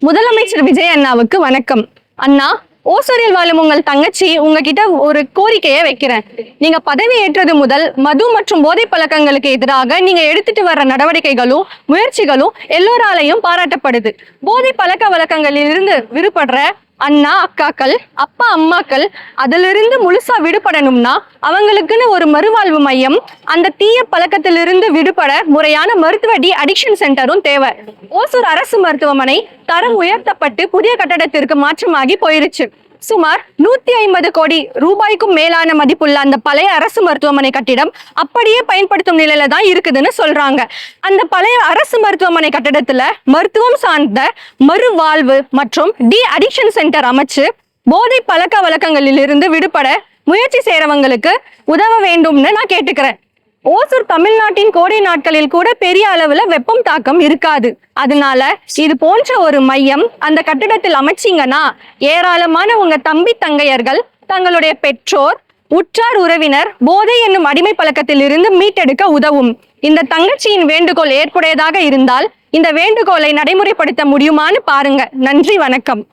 முதலமைச்சர் விஜய் அண்ணாவுக்கு வணக்கம். அண்ணா, ஓசூரில் வாழும் உங்கள் தங்கச்சி உங்ககிட்ட ஒரு கோரிக்கையை வைக்கிறேன். நீங்க பதவி ஏற்றது முதல் மது மற்றும் போதை பழக்கங்களுக்கு எதிராக நீங்க எடுத்துட்டு வர்ற நடவடிக்கைகளும் முயற்சிகளும் எல்லோராலையும் பாராட்டப்படுது. போதை பழக்க வழக்கங்களில் இருந்து விடுபடுற அண்ணா அக்காக்கள், அப்பா அம்மாக்கள் அதிலிருந்து முழுசா விடுபடணும்னா அவங்களுக்குன்னு ஒரு மறுவாழ்வு மையம், அந்த தீய பழக்கத்திலிருந்து விடுபட முறையான மருத்துவ டி அடிக்ஷன் சென்டரும் தேவை. ஓசூர் அரசு மருத்துவமனை தரம் உயர்த்தப்பட்டு புதிய கட்டடத்திற்கு மாற்றமாகி போயிருச்சு. சுமார் 150 கோடி ரூபாய்க்கும் மேலான மதிப்புள்ள அந்த பழைய அரசு மருத்துவமனை கட்டிடம் அப்படியே பயன்படுத்தும் நிலையில தான் இருக்குதுன்னு சொல்றாங்க. அந்த பழைய அரசு மருத்துவமனை கட்டிடத்துல மருத்துவம் சார்ந்த மறுவாழ்வு மற்றும் டி அடிக்ஷன் சென்டர் அமைச்சு போதை பழக்க வழக்கங்களில் இருந்து விடுபட முயற்சி செய்யறவங்களுக்கு உதவ வேண்டும்னு நான் கேட்டுக்கிறேன். ஓசூர் தமிழ்நாட்டின் கோடை நாட்களில் கூட பெரிய அளவுல வெப்பம் தாக்கம் இருக்காது. அதனால இது போன்ற ஒரு மையம் அந்த கட்டிடத்தில் அமைச்சிங்கன்னா ஏராளமான உங்க தம்பி தங்கையர்கள் தங்களுடைய பெற்றோர் உற்றார் உறவினர் போதை என்னும் அடிமை பழக்கத்தில் இருந்து மீட்டெடுக்க உதவும். இந்த தங்கச்சியின் வேண்டுகோள் ஏற்புடையதாக இருந்தால் இந்த வேண்டுகோளை நடைமுறைப்படுத்த முடியுமான்னு பாருங்க. நன்றி, வணக்கம்.